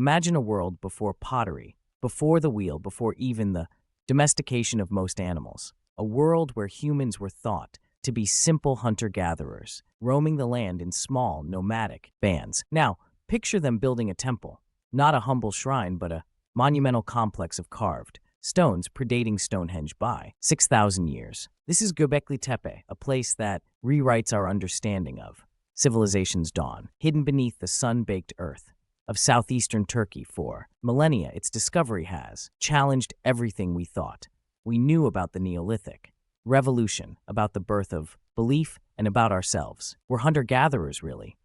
Imagine a world before pottery, before the wheel, before even the domestication of most animals. A world where humans were thought to be simple hunter-gatherers, roaming the land in small, nomadic bands. Now, picture them building a temple, not a humble shrine, but a monumental complex of carved stones predating Stonehenge by 6,000 years. This is Göbekli Tepe, a place that rewrites our understanding of civilization's dawn, hidden beneath the sun-baked earth of southeastern Turkey for millennia. Its discovery has challenged everything we thought we knew about the Neolithic revolution, about the birth of belief, and about ourselves. We're hunter-gatherers, really,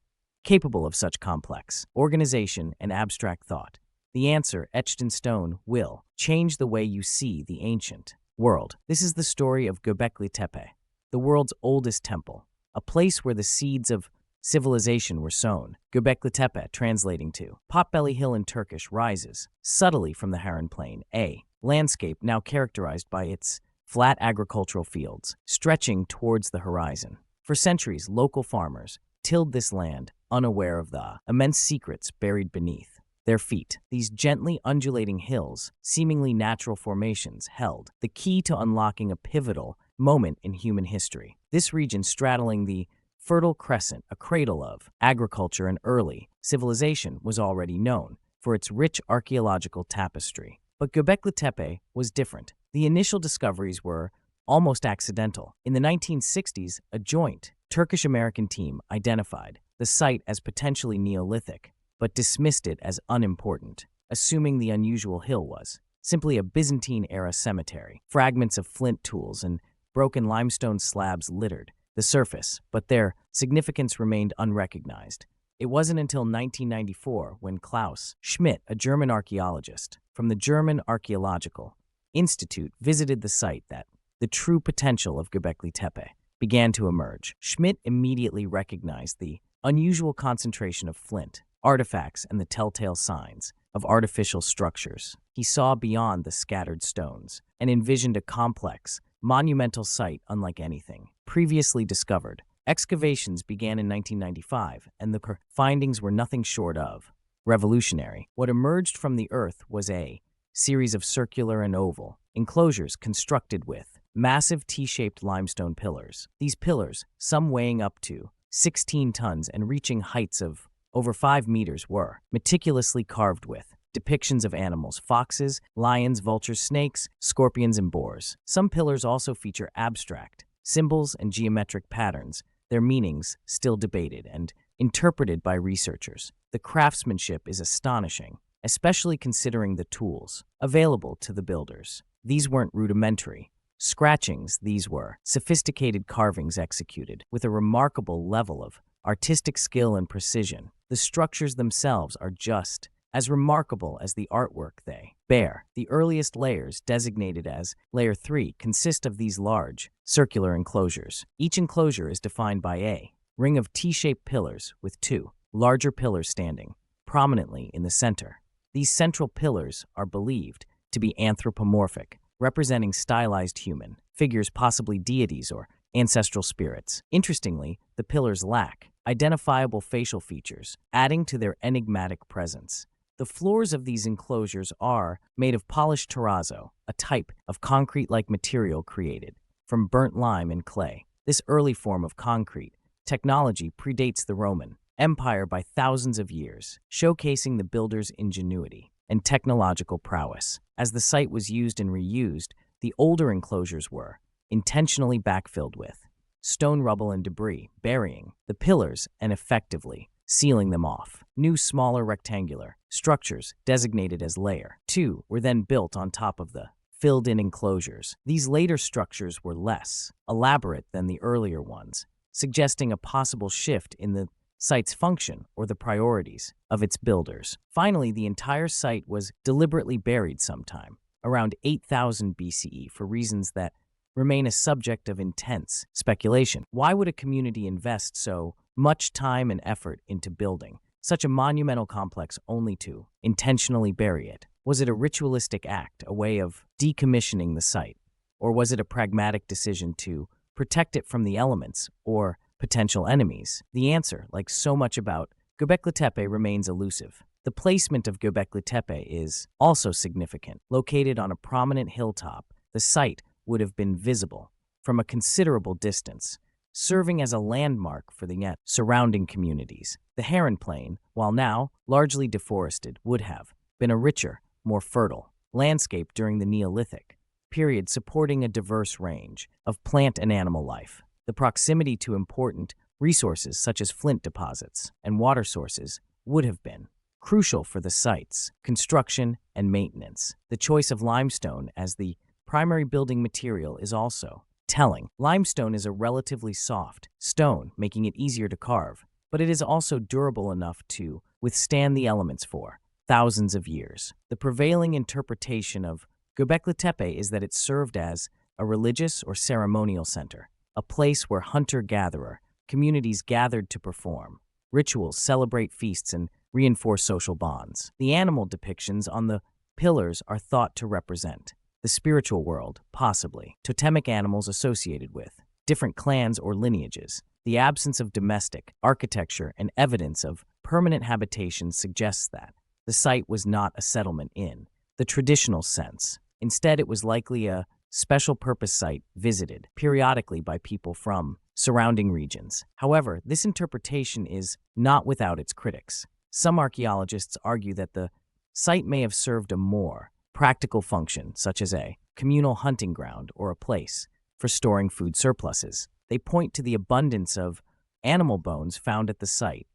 capable of such complex organization and abstract thought. The answer, etched in stone, will change the way you see the ancient world. This is the story of Göbekli Tepe, the world's oldest temple, a place where the seeds of civilization were sown. Göbekli Tepe, translating to Potbelly Hill in Turkish, rises subtly from the Harran Plain, a landscape now characterized by its flat agricultural fields stretching towards the horizon. For centuries, local farmers tilled this land, unaware of the immense secrets buried beneath their feet. These gently undulating hills, seemingly natural formations, held the key to unlocking a pivotal moment in human history. This region, straddling the Fertile Crescent, a cradle of agriculture and early civilization, was already known for its rich archaeological tapestry. But Göbekli Tepe was different. The initial discoveries were almost accidental. In the 1960s, a joint Turkish-American team identified the site as potentially Neolithic, but dismissed it as unimportant, assuming the unusual hill was simply a Byzantine-era cemetery. Fragments of flint tools and broken limestone slabs littered the surface, but their significance remained unrecognized. It wasn't until 1994 when Klaus Schmidt, a German archaeologist from the German Archaeological Institute, visited the site that the true potential of Göbekli Tepe began to emerge. Schmidt immediately recognized the unusual concentration of flint artifacts and the telltale signs of artificial structures. He saw beyond the scattered stones and envisioned a complex, monumental site unlike anything previously discovered. Excavations began in 1995, and the findings were nothing short of revolutionary. What emerged from the earth was a series of circular and oval enclosures constructed with massive T-shaped limestone pillars. These pillars, some weighing up to 16 tons and reaching heights of over 5 meters, were meticulously carved with depictions of animals: foxes, lions, vultures, snakes, scorpions, and boars. Some pillars also feature abstract symbols and geometric patterns, their meanings still debated and interpreted by researchers. The craftsmanship is astonishing, especially considering the tools available to the builders. These weren't rudimentary scratchings, these were sophisticated carvings executed with a remarkable level of artistic skill and precision. The structures themselves are just as remarkable as the artwork they bear. The earliest layers, designated as Layer 3, consist of these large, circular enclosures. Each enclosure is defined by a ring of T-shaped pillars with 2 larger pillars standing prominently in the center. These central pillars are believed to be anthropomorphic, representing stylized human figures, possibly deities or ancestral spirits. Interestingly, the pillars lack identifiable facial features, adding to their enigmatic presence. The floors of these enclosures are made of polished terrazzo, a type of concrete-like material created from burnt lime and clay. This early form of concrete technology predates the Roman Empire by thousands of years, showcasing the builders' ingenuity and technological prowess. As the site was used and reused, the older enclosures were intentionally backfilled with stone rubble and debris, burying the pillars and effectively sealing them off. New, smaller rectangular structures, designated as Layer 2, were then built on top of the filled-in enclosures. These later structures were less elaborate than the earlier ones, suggesting a possible shift in the site's function or the priorities of its builders. Finally, the entire site was deliberately buried sometime around 8000 BCE for reasons that remain a subject of intense speculation. Why would a community invest so much time and effort into building such a monumental complex only to intentionally bury it? Was it a ritualistic act, a way of decommissioning the site? Or was it a pragmatic decision to protect it from the elements or potential enemies? The answer, like so much about Göbekli Tepe, remains elusive. The placement of Göbekli Tepe is also significant. Located on a prominent hilltop, the site would have been visible from a considerable distance, serving as a landmark for the surrounding communities. The Heron Plain, while now largely deforested, would have been a richer, more fertile landscape during the Neolithic period, supporting a diverse range of plant and animal life. The proximity to important resources such as flint deposits and water sources would have been crucial for the site's construction and maintenance. The choice of limestone as the primary building material is also telling. Limestone is a relatively soft stone, making it easier to carve, but it is also durable enough to withstand the elements for thousands of years. The prevailing interpretation of Göbekli Tepe is that it served as a religious or ceremonial center, a place where hunter-gatherer communities gathered to perform rituals, celebrate feasts, and reinforce social bonds. The animal depictions on the pillars are thought to represent the spiritual world, possibly totemic animals associated with different clans or lineages. The absence of domestic architecture and evidence of permanent habitation suggests that the site was not a settlement in the traditional sense. Instead, it was likely a special purpose site visited periodically by people from surrounding regions. However, this interpretation is not without its critics. Some archaeologists argue that the site may have served a more practical function, such as a communal hunting ground or a place for storing food surpluses. They point to the abundance of animal bones found at the site,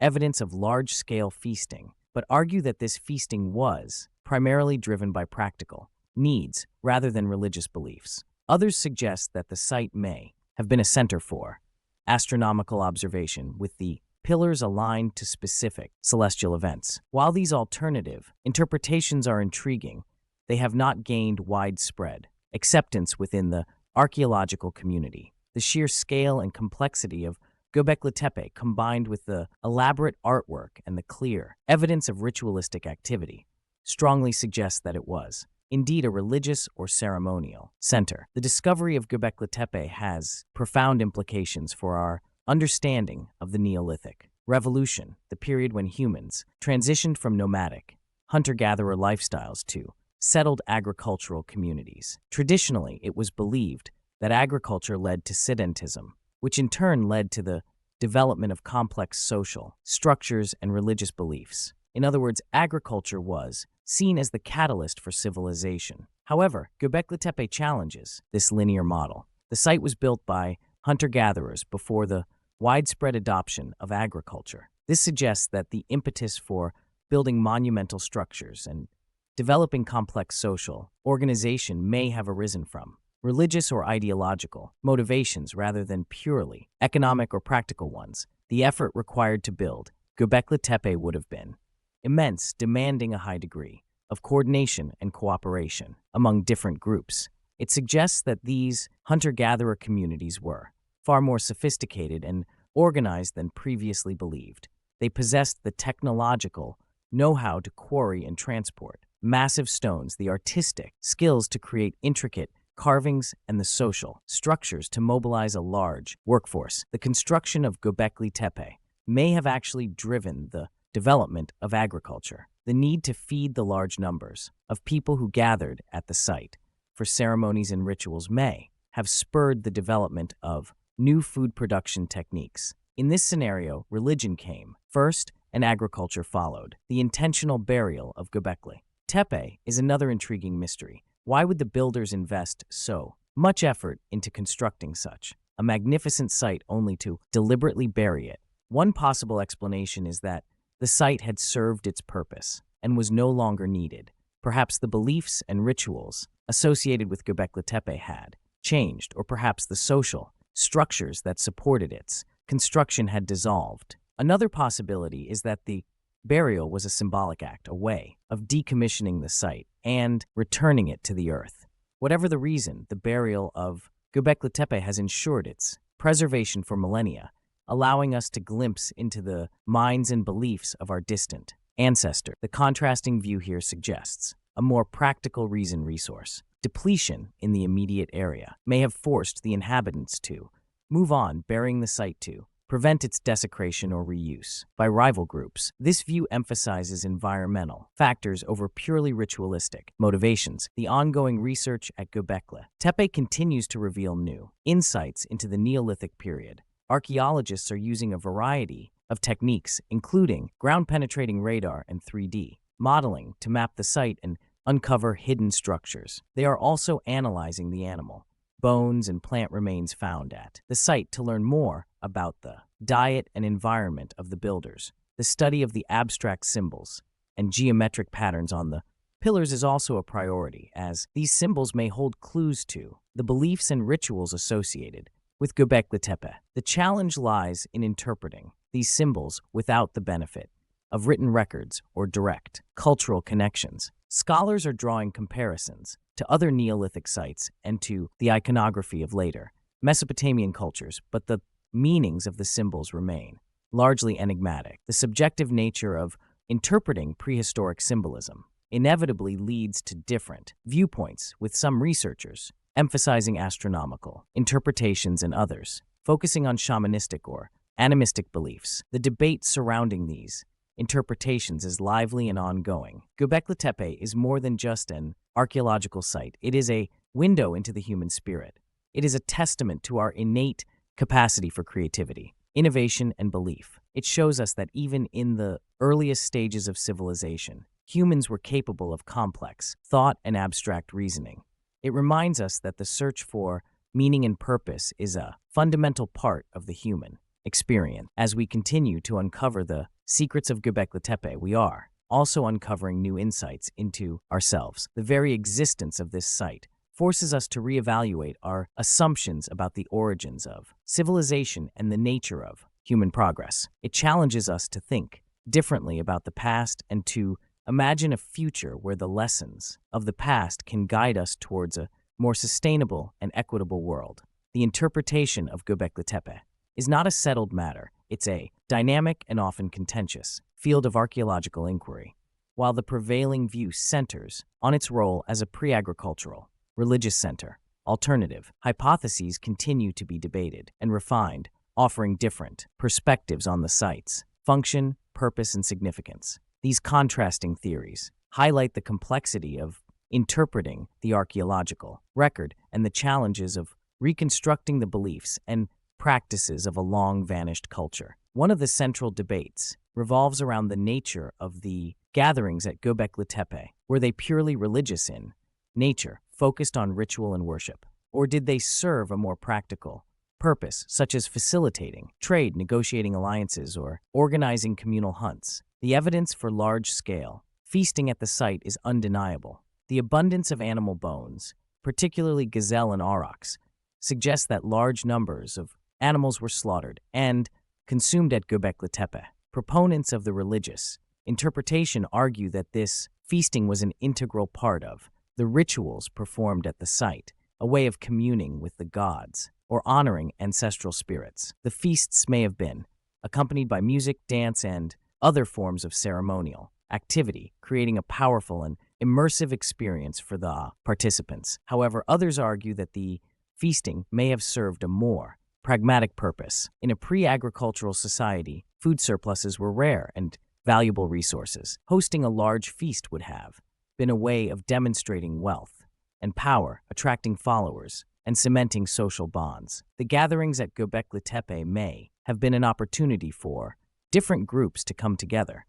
evidence of large-scale feasting, but argue that this feasting was primarily driven by practical needs rather than religious beliefs. Others suggest that the site may have been a center for astronomical observation, with the pillars aligned to specific celestial events. While these alternative interpretations are intriguing, they have not gained widespread acceptance within the archaeological community. The sheer scale and complexity of Göbekli Tepe, combined with the elaborate artwork and the clear evidence of ritualistic activity, strongly suggests that it was indeed a religious or ceremonial center. The discovery of Göbekli Tepe has profound implications for our understanding of the Neolithic revolution, the period when humans transitioned from nomadic, hunter-gatherer lifestyles to settled agricultural communities. Traditionally, it was believed that agriculture led to sedentism, which in turn led to the development of complex social structures and religious beliefs. In other words, agriculture was seen as the catalyst for civilization. However, Göbekli Tepe challenges this linear model. The site was built by hunter-gatherers before the widespread adoption of agriculture. This suggests that the impetus for building monumental structures and developing complex social organization may have arisen from religious or ideological motivations rather than purely economic or practical ones. The effort required to build Göbekli Tepe would have been immense, demanding a high degree of coordination and cooperation among different groups. It suggests that these hunter-gatherer communities were far more sophisticated and organized than previously believed. They possessed the technological know-how to quarry and transport massive stones, the artistic skills to create intricate carvings, and the social structures to mobilize a large workforce. The construction of Göbekli Tepe may have actually driven the development of agriculture. The need to feed the large numbers of people who gathered at the site for ceremonies and rituals may have spurred the development of new food production techniques. In this scenario, religion came first and agriculture followed. The intentional burial of Göbekli Tepe is another intriguing mystery. Why would the builders invest so much effort into constructing such a magnificent site only to deliberately bury it? One possible explanation is that the site had served its purpose and was no longer needed. Perhaps the beliefs and rituals associated with Göbekli Tepe had changed, or perhaps the social structures that supported its construction had dissolved. Another possibility is that the burial was a symbolic act, a way of decommissioning the site and returning it to the earth. Whatever the reason, the burial of Göbekli Tepe has ensured its preservation for millennia, allowing us to glimpse into the minds and beliefs of our distant ancestors. The contrasting view here suggests a more practical resource depletion in the immediate area may have forced the inhabitants to move on, burying the site to prevent its desecration or reuse by rival groups. This view emphasizes environmental factors over purely ritualistic motivations. The ongoing research at Göbekli Tepe continues to reveal new insights into the Neolithic period. Archaeologists are using a variety of techniques, including ground-penetrating radar and 3D modeling, to map the site and uncover hidden structures. They are also analyzing the animal, bones, and plant remains found at the site to learn more about the diet and environment of the builders. The study of the abstract symbols and geometric patterns on the pillars is also a priority, as these symbols may hold clues to the beliefs and rituals associated with Göbekli Tepe. The challenge lies in interpreting these symbols without the benefit of written records or direct cultural connections. Scholars are drawing comparisons to other Neolithic sites and to the iconography of later Mesopotamian cultures, but the meanings of the symbols remain largely enigmatic. The subjective nature of interpreting prehistoric symbolism inevitably leads to different viewpoints, with some researchers emphasizing astronomical interpretations and others focusing on shamanistic or animistic beliefs. The debate surrounding these interpretations is lively and ongoing. Göbekli Tepe is more than just an archaeological site. It is a window into the human spirit. It is a testament to our innate capacity for creativity, innovation, and belief. It shows us that even in the earliest stages of civilization, humans were capable of complex thought and abstract reasoning. It reminds us that the search for meaning and purpose is a fundamental part of the human experience. As we continue to uncover the secrets of Göbekli Tepe, we are also uncovering new insights into ourselves. The very existence of this site forces us to reevaluate our assumptions about the origins of civilization and the nature of human progress. It challenges us to think differently about the past and to imagine a future where the lessons of the past can guide us towards a more sustainable and equitable world. The interpretation of Göbekli Tepe is not a settled matter. It's a dynamic and often contentious field of archaeological inquiry, while the prevailing view centers on its role as a pre-agricultural, religious center. Alternative hypotheses continue to be debated and refined, offering different perspectives on the site's function, purpose, and significance. These contrasting theories highlight the complexity of interpreting the archaeological record and the challenges of reconstructing the beliefs and practices of a long-vanished culture. One of the central debates revolves around the nature of the gatherings at Göbekli Tepe. Were they purely religious in nature, focused on ritual and worship? Or did they serve a more practical purpose, such as facilitating trade, negotiating alliances, or organizing communal hunts? The evidence for large-scale feasting at the site is undeniable. The abundance of animal bones, particularly gazelle and aurochs, suggests that large numbers of animals were slaughtered and consumed at Göbekli Tepe. Proponents of the religious interpretation argue that this feasting was an integral part of the rituals performed at the site, a way of communing with the gods or honoring ancestral spirits. The feasts may have been accompanied by music, dance, and other forms of ceremonial activity, creating a powerful and immersive experience for the participants. However, others argue that the feasting may have served a more pragmatic purpose. In a pre-agricultural society, food surpluses were rare and valuable resources. Hosting a large feast would have been a way of demonstrating wealth and power, attracting followers, and cementing social bonds. The gatherings at Göbekli Tepe may have been an opportunity for different groups to come together,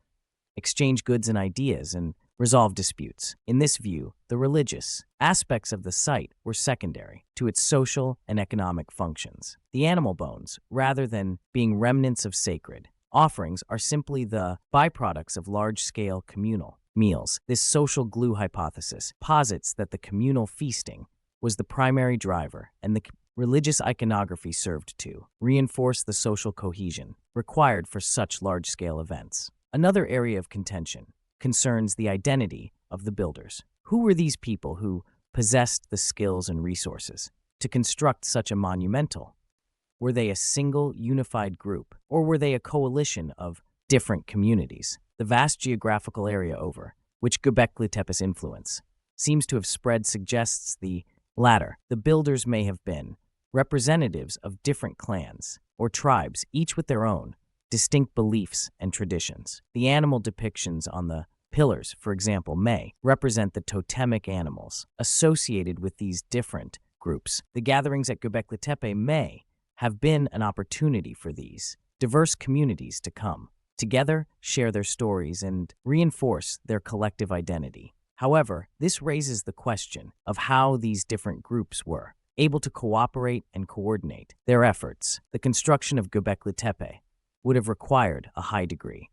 exchange goods and ideas, and resolve disputes. In this view, the religious aspects of the site were secondary to its social and economic functions. The animal bones, rather than being remnants of sacred offerings, are simply the byproducts of large-scale communal meals. This social glue hypothesis posits that the communal feasting was the primary driver, and the religious iconography served to reinforce the social cohesion required for such large-scale events. Another area of contention concerns the identity of the builders. Who were these people who possessed the skills and resources to construct such a monumental? Were they a single, unified group, or were they a coalition of different communities? The vast geographical area over which Göbekli Tepe's influence seems to have spread suggests the latter. The builders may have been representatives of different clans or tribes, each with their own distinct beliefs and traditions. The animal depictions on the pillars, for example, may represent the totemic animals associated with these different groups. The gatherings at Göbekli Tepe may have been an opportunity for these diverse communities to come together, share their stories, and reinforce their collective identity. However, this raises the question of how these different groups were able to cooperate and coordinate their efforts. The construction of Göbekli Tepe would have required a high degree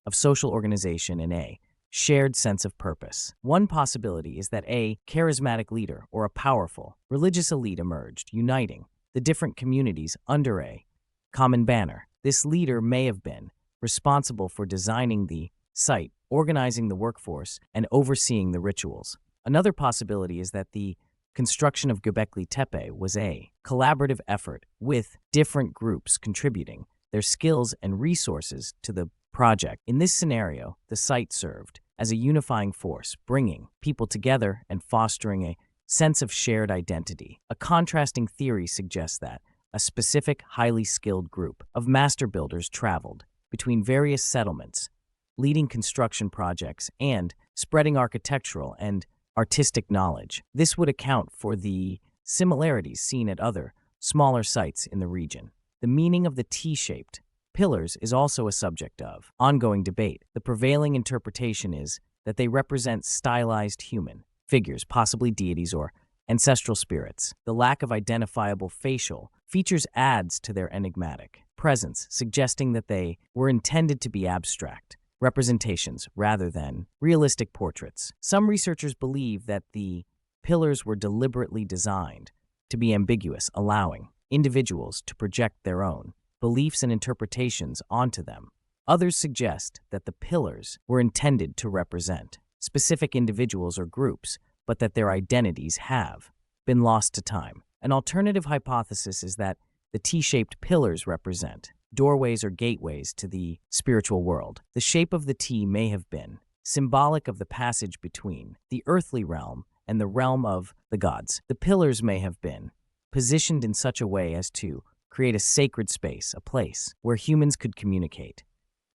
of social organization and a shared sense of purpose. One possibility is that a charismatic leader or a powerful religious elite emerged, uniting the different communities under a common banner. This leader may have been responsible for designing the site, organizing the workforce, and overseeing the rituals. Another possibility is that the construction of Göbekli Tepe was a collaborative effort with different groups contributing their skills and resources to the project. In this scenario, the site served as a unifying force, bringing people together and fostering a sense of shared identity. A contrasting theory suggests that a specific, highly skilled group of master builders traveled between various settlements, leading construction projects and spreading architectural and artistic knowledge. This would account for the similarities seen at other, smaller sites in the region. The meaning of the T-shaped pillars is also a subject of ongoing debate. The prevailing interpretation is that they represent stylized human figures, possibly deities or ancestral spirits. The lack of identifiable facial features adds to their enigmatic presence, suggesting that they were intended to be abstract representations rather than realistic portraits. Some researchers believe that the pillars were deliberately designed to be ambiguous, allowing individuals to project their own beliefs and interpretations onto them. Others suggest that the pillars were intended to represent specific individuals or groups, but that their identities have been lost to time. An alternative hypothesis is that the T-shaped pillars represent doorways or gateways to the spiritual world. The shape of the T may have been symbolic of the passage between the earthly realm and the realm of the gods. The pillars may have been positioned in such a way as to create a sacred space, a place where humans could communicate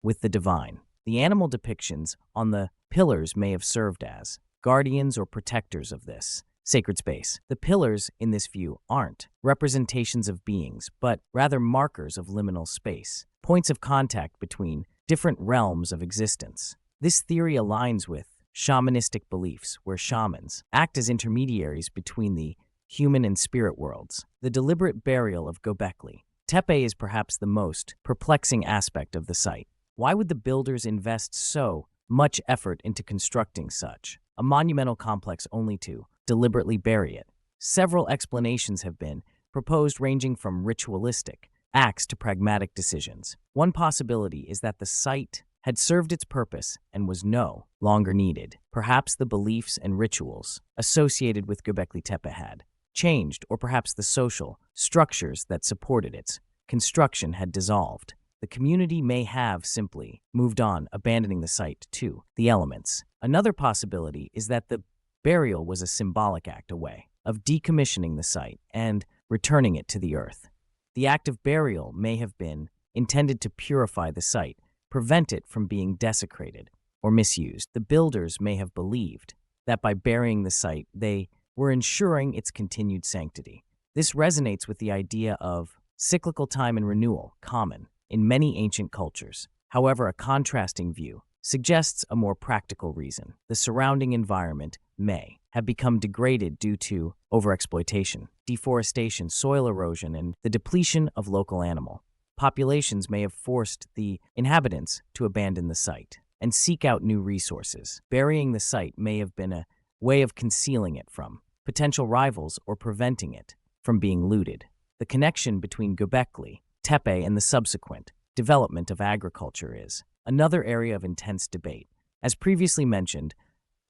with the divine. The animal depictions on the pillars may have served as guardians or protectors of this sacred space. The pillars in this view aren't representations of beings, but rather markers of liminal space, points of contact between different realms of existence. This theory aligns with shamanistic beliefs, where shamans act as intermediaries between the human and spirit worlds. The deliberate burial of Göbekli Tepe is perhaps the most perplexing aspect of the site. Why would the builders invest so much effort into constructing such a monumental complex only to deliberately bury it? Several explanations have been proposed, ranging from ritualistic acts to pragmatic decisions. One possibility is that the site had served its purpose and was no longer needed. Perhaps the beliefs and rituals associated with Göbekli Tepe had changed, or perhaps the social structures that supported its construction had dissolved. The community may have simply moved on, abandoning the site to the elements. Another possibility is that the burial was a symbolic act, a way of decommissioning the site and returning it to the earth. The act of burial may have been intended to purify the site, prevent it from being desecrated or misused. The builders may have believed that by burying the site, they were ensuring its continued sanctity. This resonates with the idea of cyclical time and renewal, common in many ancient cultures. However, a contrasting view suggests a more practical reason. The surrounding environment may have become degraded due to overexploitation, deforestation, soil erosion, and the depletion of local animal populations may have forced the inhabitants to abandon the site and seek out new resources. Burying the site may have been a way of concealing it from potential rivals or preventing it from being looted. The connection between Göbekli Tepe and the subsequent development of agriculture is another area of intense debate. As previously mentioned,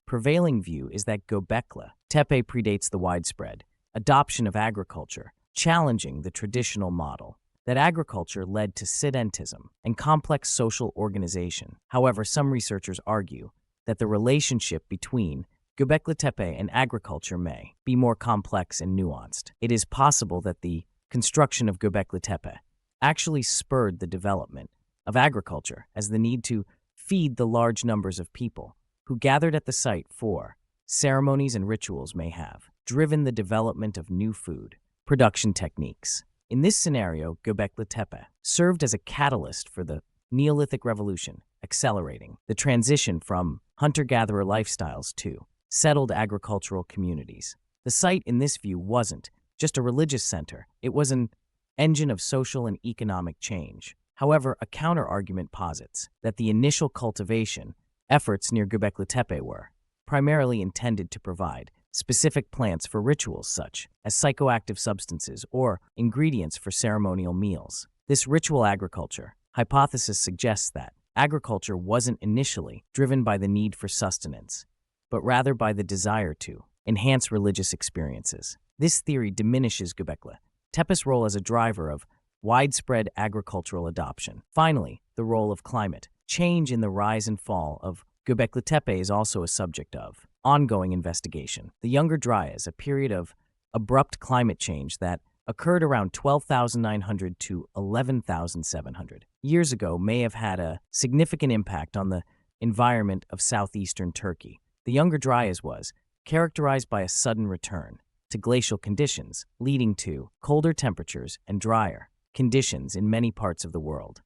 prevailing view is that Göbekli Tepe predates the widespread adoption of agriculture, challenging the traditional model that agriculture led to sedentism and complex social organization. However, some researchers argue that the relationship between Göbekli Tepe and agriculture may be more complex and nuanced. It is possible that the construction of Göbekli Tepe actually spurred the development of agriculture, as the need to feed the large numbers of people who gathered at the site for ceremonies and rituals may have driven the development of new food production techniques. In this scenario, Göbekli Tepe served as a catalyst for the Neolithic revolution, accelerating the transition from hunter-gatherer lifestyles to settled agricultural communities. The site in this view wasn't just a religious center, it was an engine of social and economic change. However, a counter-argument posits that the initial cultivation efforts near Göbekli Tepe were primarily intended to provide specific plants for rituals such as psychoactive substances or ingredients for ceremonial meals. This ritual agriculture hypothesis suggests that agriculture wasn't initially driven by the need for sustenance, but rather by the desire to enhance religious experiences. This theory diminishes Göbekli Tepe's role as a driver of widespread agricultural adoption. Finally, the role of climate change in the rise and fall of Göbekli Tepe is also a subject of ongoing investigation. The Younger Dryas, a period of abrupt climate change that occurred around 12,900 to 11,700 years ago, may have had a significant impact on the environment of southeastern Turkey. The Younger Dryas was characterized by a sudden return to glacial conditions, leading to colder temperatures and drier conditions in many parts of the world.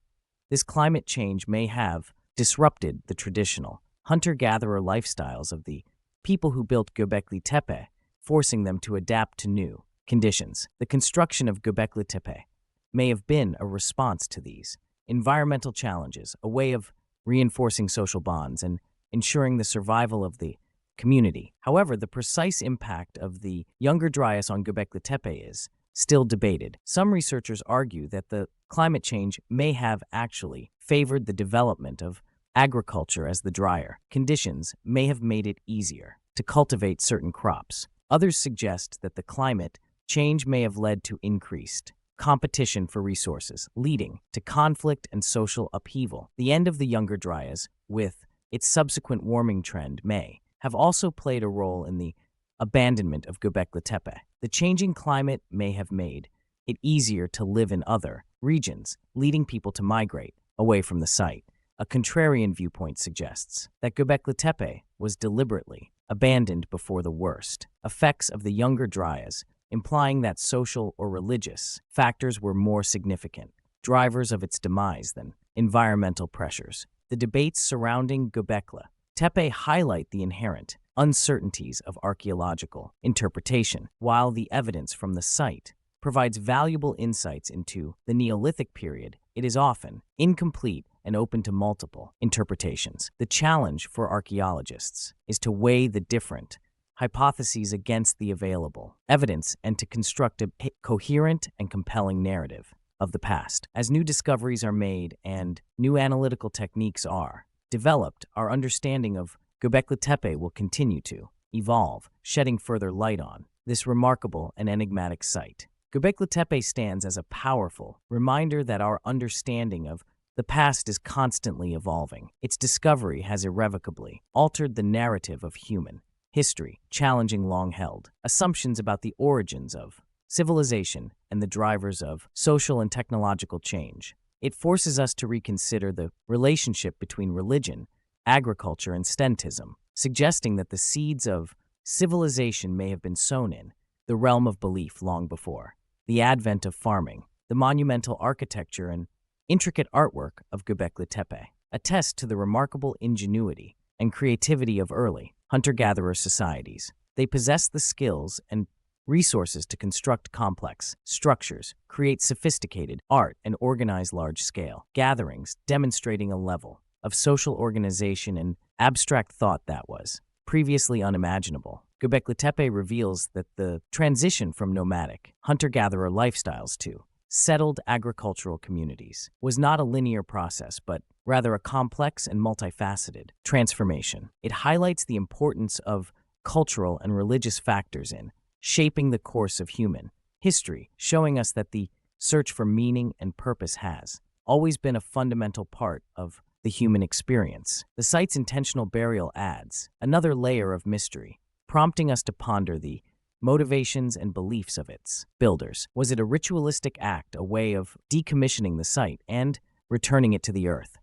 This climate change may have disrupted the traditional hunter-gatherer lifestyles of the people who built Göbekli Tepe, forcing them to adapt to new conditions. The construction of Göbekli Tepe may have been a response to these environmental challenges, a way of reinforcing social bonds and ensuring the survival of the community. However, the precise impact of the Younger Dryas on Göbekli Tepe is still debated. Some researchers argue that the climate change may have actually favored the development of agriculture, as the drier conditions may have made it easier to cultivate certain crops. Others suggest that the climate change may have led to increased competition for resources, leading to conflict and social upheaval. The end of the Younger Dryas, with its subsequent warming trend, may have also played a role in the abandonment of Göbekli Tepe. The changing climate may have made it easier to live in other regions, leading people to migrate away from the site. A contrarian viewpoint suggests that Göbekli Tepe was deliberately abandoned before the worst effects of the Younger Dryas, implying that social or religious factors were more significant drivers of its demise than environmental pressures. The debates surrounding Göbekli Tepe highlight the inherent uncertainties of archaeological interpretation, while the evidence from the site provides valuable insights into the Neolithic period. It is often incomplete and open to multiple interpretations. The challenge for archaeologists is to weigh the different hypotheses against the available evidence and to construct a coherent and compelling narrative of the past. As new discoveries are made and new analytical techniques are developed, our understanding of Göbekli Tepe will continue to evolve, shedding further light on this remarkable and enigmatic site. Göbekli Tepe stands as a powerful reminder that our understanding of the past is constantly evolving. Its discovery has irrevocably altered the narrative of human history, challenging long-held assumptions about the origins of civilization and the drivers of social and technological change. It forces us to reconsider the relationship between religion, agriculture, and Stentism, suggesting that the seeds of civilization may have been sown in the realm of belief long before the advent of farming. The monumental architecture and intricate artwork of Göbekli Tepe attest to the remarkable ingenuity and creativity of early hunter-gatherer societies. They possessed the skills and resources to construct complex structures, create sophisticated art, and organize large-scale gatherings, demonstrating a level of social organization and abstract thought that was previously unimaginable. Göbekli Tepe reveals that the transition from nomadic hunter-gatherer lifestyles to settled agricultural communities was not a linear process, but rather a complex and multifaceted transformation. It highlights the importance of cultural and religious factors in shaping the course of human history, showing us that the search for meaning and purpose has always been a fundamental part of the human experience. The site's intentional burial adds another layer of mystery, prompting us to ponder the motivations, and beliefs of its builders. Was it a ritualistic act, a way of decommissioning the site and returning it to the earth?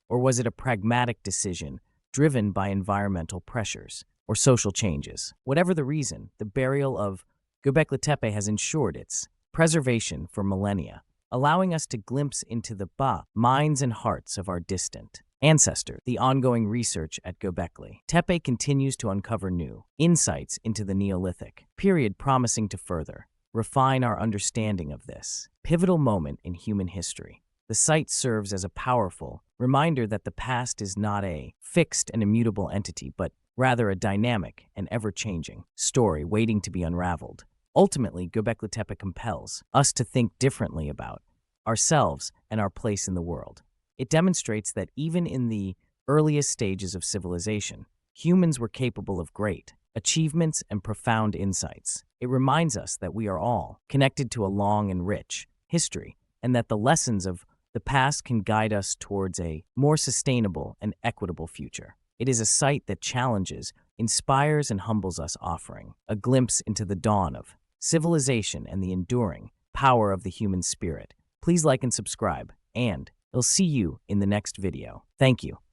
Or was it a pragmatic decision driven by environmental pressures or social changes? Whatever the reason, the burial of Göbekli Tepe has ensured its preservation for millennia, allowing us to glimpse into the minds and hearts of our distant ancestors. The ongoing research at Göbekli Tepe continues to uncover new insights into the Neolithic period, promising to further refine our understanding of this pivotal moment in human history. The site serves as a powerful reminder that the past is not a fixed and immutable entity, but rather a dynamic and ever-changing story waiting to be unraveled. Ultimately, Göbekli Tepe compels us to think differently about ourselves and our place in the world. It demonstrates that even in the earliest stages of civilization, humans were capable of great achievements and profound insights. It reminds us that we are all connected to a long and rich history, and that the lessons of the past can guide us towards a more sustainable and equitable future. It is a site that challenges, inspires, and humbles us, offering a glimpse into the dawn of civilization and the enduring power of the human spirit. Please like and subscribe, and I'll see you in the next video. Thank you.